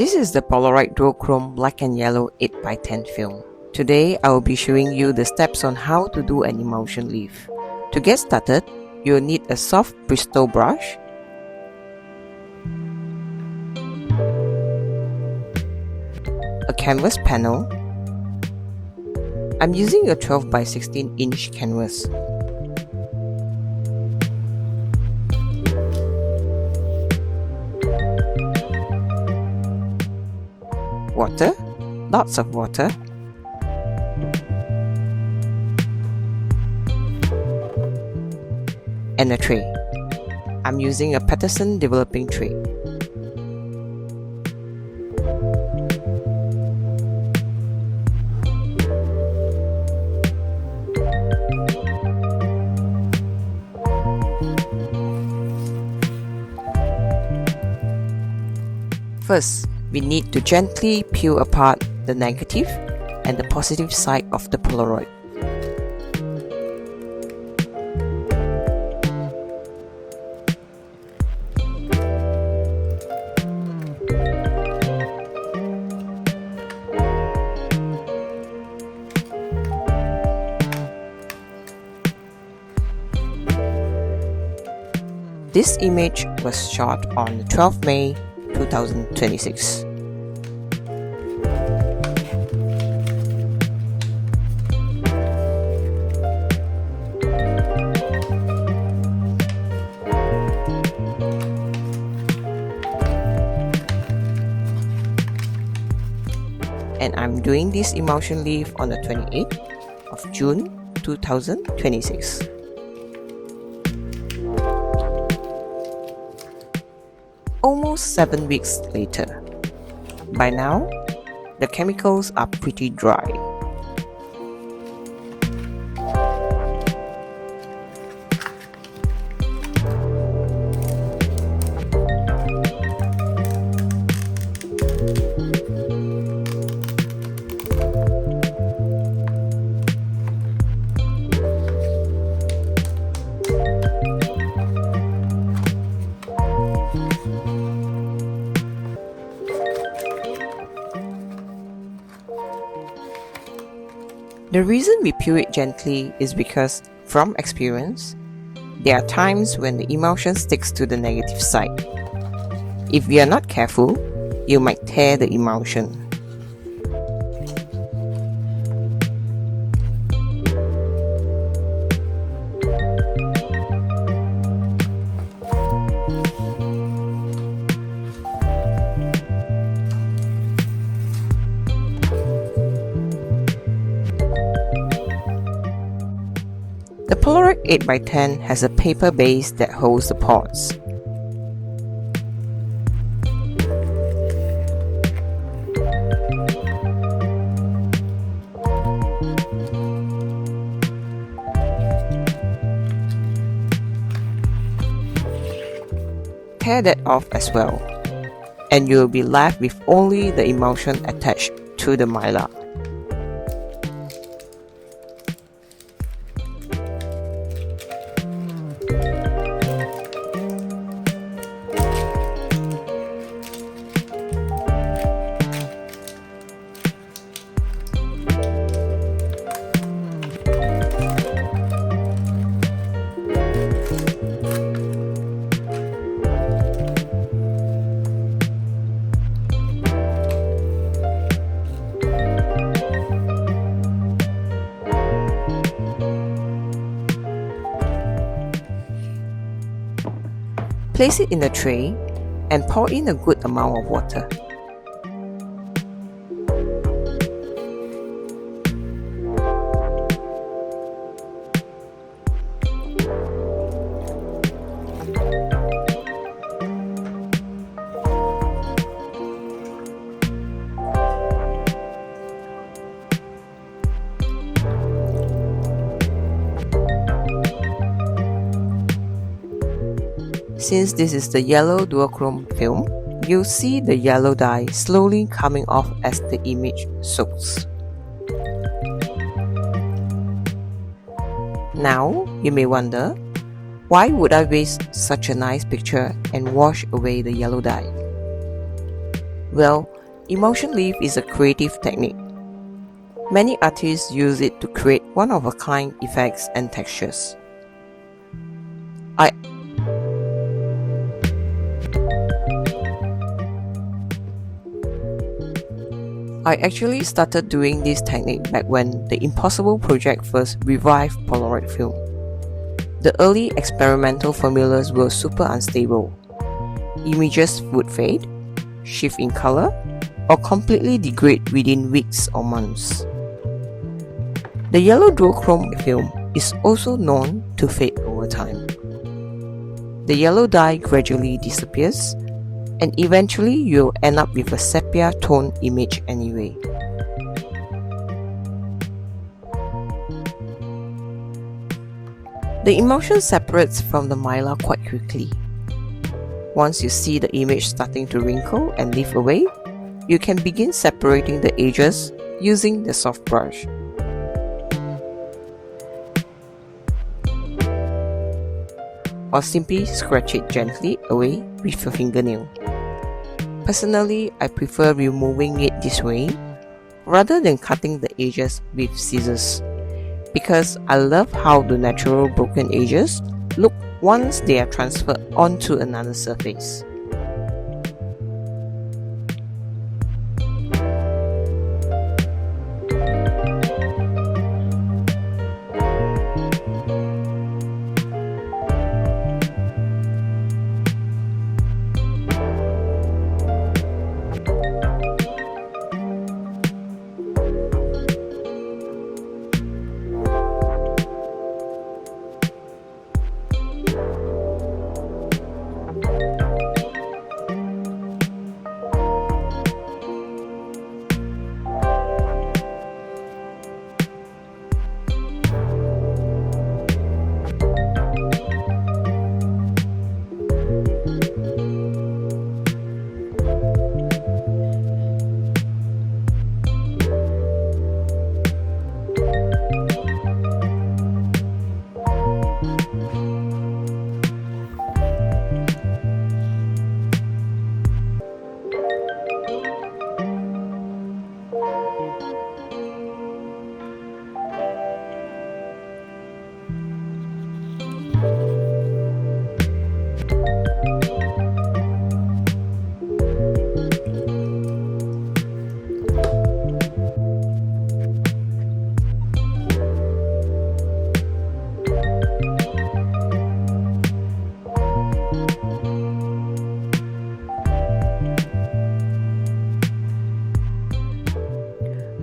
This is the Polaroid Duochrome Black and Yellow 8x10 film. Today I will be showing you the steps on how to do an emulsion leaf. To get started, you will need a soft bristle brush, a canvas panel. I'm using a 12x16 inch canvas. Water, lots of water, and a tray. I'm using a Patterson developing tray. First, we need to gently peel apart the negative and the positive side of the Polaroid. This image was shot on the 12th May 2026. And I'm doing this emulsion leaf on the 28th of June 2026. Almost 7 weeks later. By now, the chemicals are pretty dry. The reason we peel it gently is because, from experience, there are times when the emulsion sticks to the negative side. If we are not careful, you might tear the emulsion. The Polaroid 8x10 has a paper base that holds the pods. Tear that off as well, and you will be left with only the emulsion attached to the mylar. Place it in the tray and pour in a good amount of water. Since this is the yellow duochrome film, you'll see the yellow dye slowly coming off as the image soaks. Now, you may wonder, why would I waste such a nice picture and wash away the yellow dye? Well, emulsion leaf is a creative technique. Many artists use it to create one-of-a-kind effects and textures. I actually started doing this technique back when the Impossible project first revived Polaroid film. The early experimental formulas were super unstable. Images would fade, shift in color, or completely degrade within weeks or months. The yellow duochrome film is also known to fade over time. The yellow dye gradually disappears, and eventually you'll end up with a sepia tone image anyway. The emulsion separates from the mylar quite quickly. Once you see the image starting to wrinkle and leaf away, you can begin separating the edges using the soft brush. Or simply scratch it gently away with your fingernail. Personally, I prefer removing it this way rather than cutting the edges with scissors, because I love how the natural broken edges look once they are transferred onto another surface.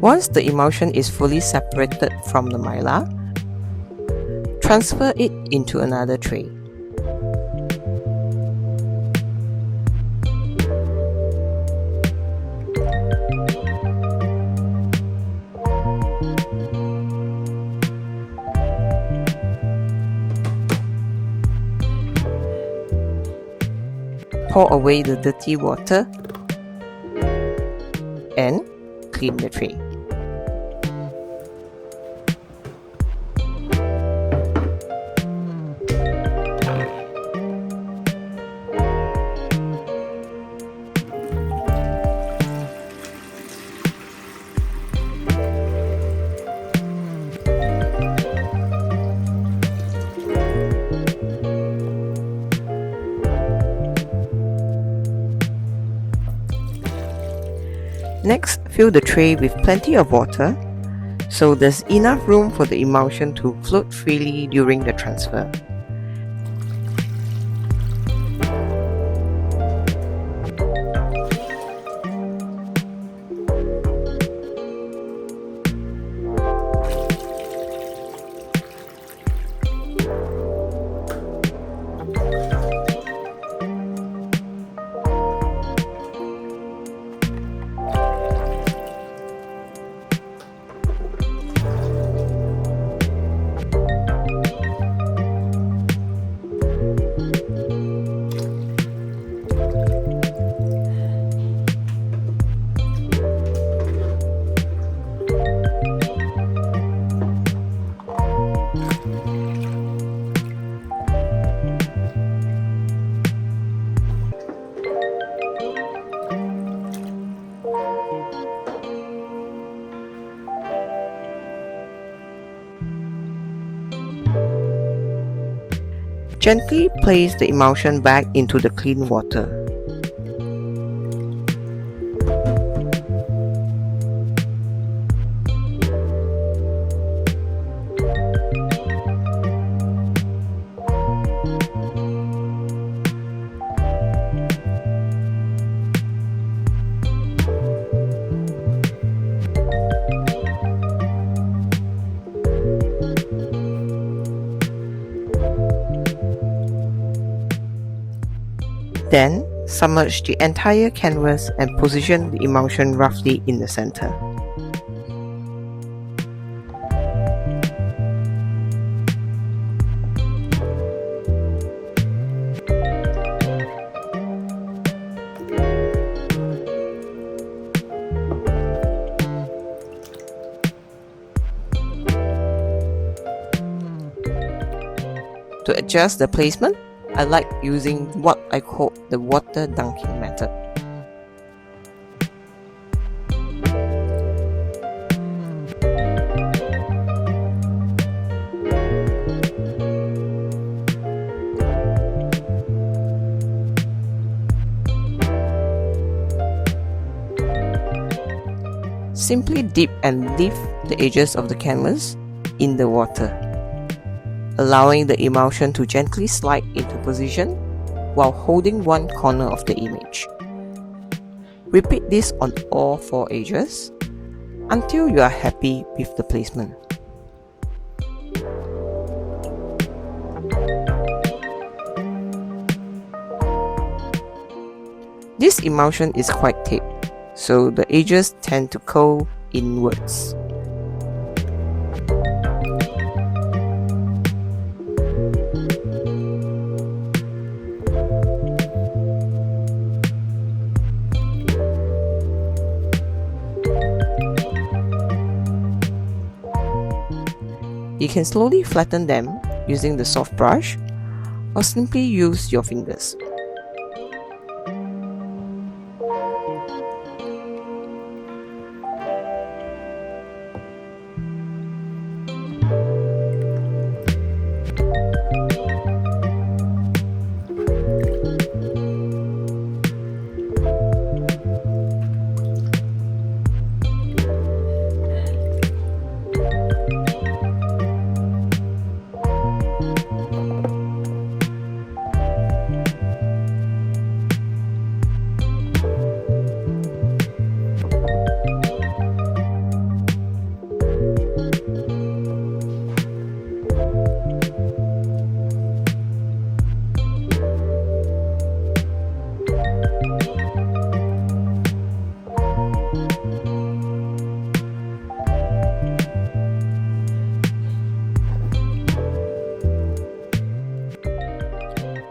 Once the emulsion is fully separated from the mylar, transfer it into another tray. Pour away the dirty water and clean the tray. Next, fill the tray with plenty of water so there's enough room for the emulsion to float freely during the transfer. Gently place the emulsion back into the clean water. Then, submerge the entire canvas and position the emulsion roughly in the center. To adjust the placement, I like using what I call the water dunking method. Simply dip and leave the edges of the canvas in the water, allowing the emulsion to gently slide into position while holding one corner of the image. Repeat this on all 4 edges until you are happy with the placement. This emulsion is quite thick, so the edges tend to curl inwards. You can slowly flatten them using the soft brush or simply use your fingers.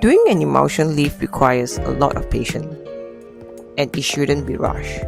Doing an emulsion leaf requires a lot of patience, and it shouldn't be rushed.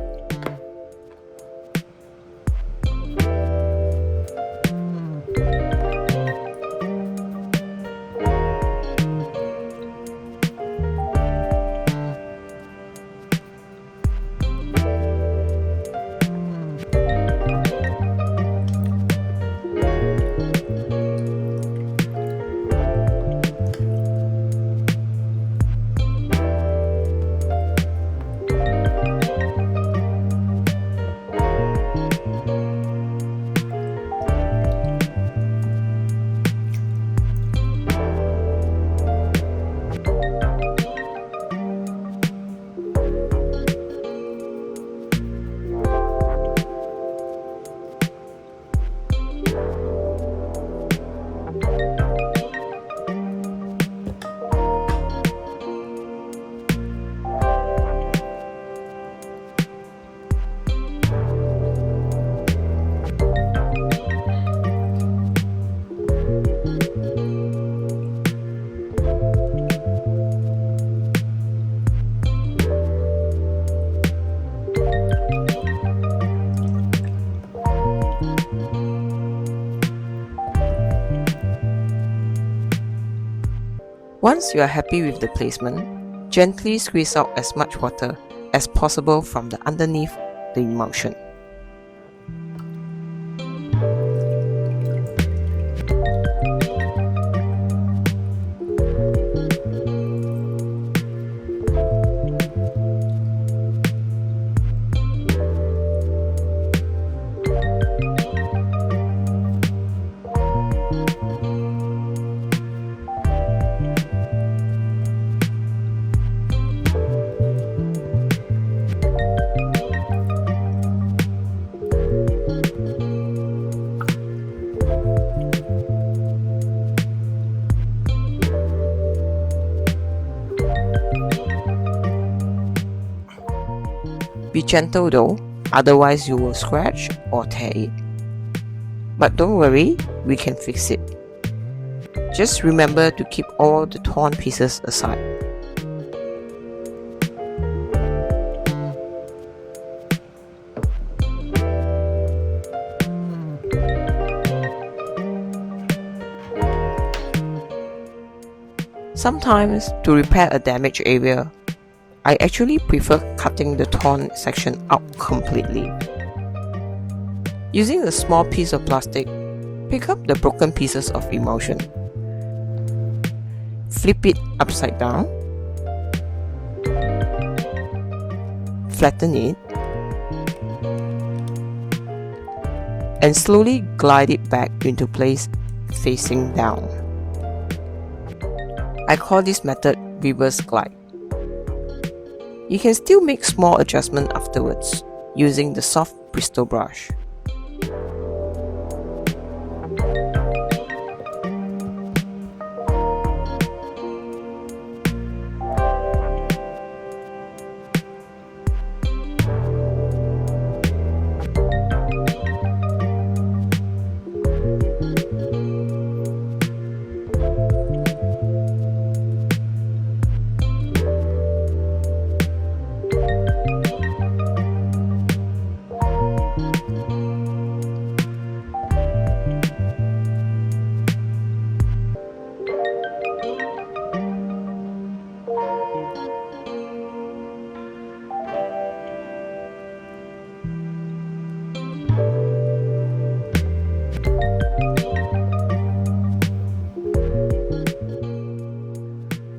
Once you are happy with the placement, gently squeeze out as much water as possible from the underneath the emulsion. Be gentle though, otherwise you will scratch or tear it. But don't worry, we can fix it. Just remember to keep all the torn pieces aside. Sometimes, to repair a damaged area, I actually prefer cutting the torn section out completely. Using a small piece of plastic, pick up the broken pieces of Emulsion. Flip it upside down, flatten it, and slowly glide it back into place facing down. I call this method reverse glide. You can still make small adjustments afterwards using the soft bristle brush.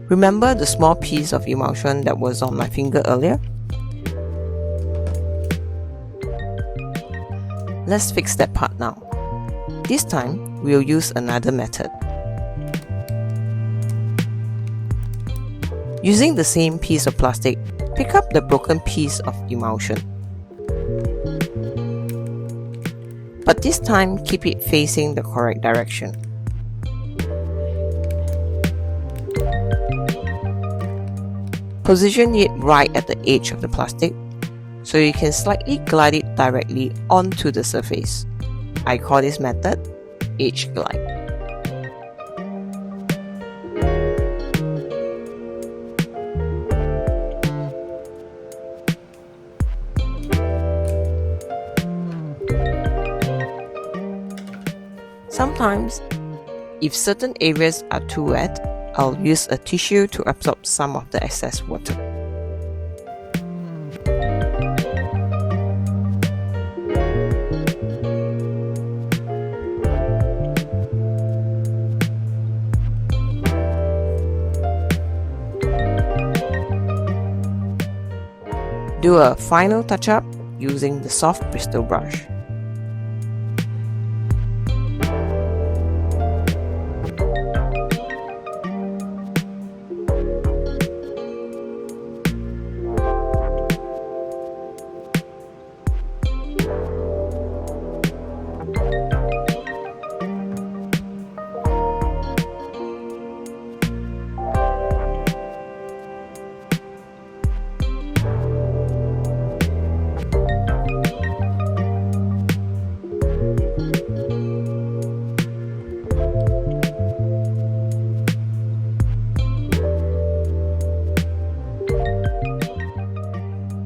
Remember the small piece of Emulsion that was on my finger earlier? Let's fix that part now. This time, we'll use another method. Using the same piece of plastic, pick up the broken piece of Emulsion. But this time, keep it facing the correct direction. Position it right at the edge of the plastic, so you can slightly glide it directly onto the surface. I call this method edge glide. Sometimes, if certain areas are too wet, I'll use a tissue to absorb some of the excess water. Do a final touch-up using the soft bristle brush.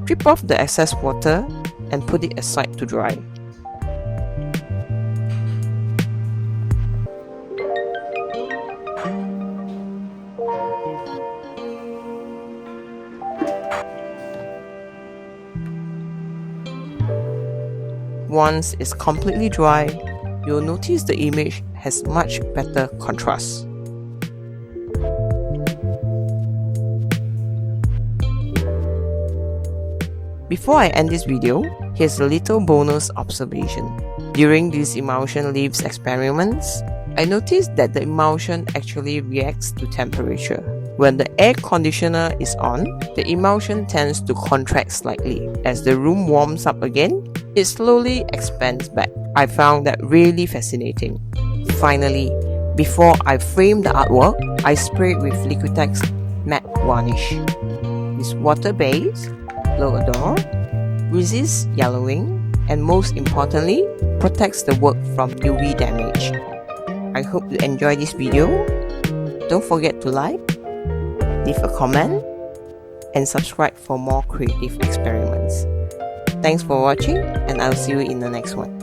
Strip off the excess water and put it aside to dry. Once it's completely dry, you'll notice the image has much better contrast. Before I end this video, here's a little bonus observation. During these Emulsion leaves experiments, I noticed that the Emulsion actually reacts to temperature. When the air conditioner is on, the Emulsion tends to contract slightly. As the room warms up again, it slowly expands back. I found that really fascinating. Finally, before I frame the artwork, I sprayed with Liquitex matte varnish. It's water-based, blow a door, resists yellowing, and most importantly, protects the work from UV damage. I hope you enjoy this video. Don't forget to like, leave a comment, and subscribe for more creative experiments. Thanks for watching, and I'll see you in the next one.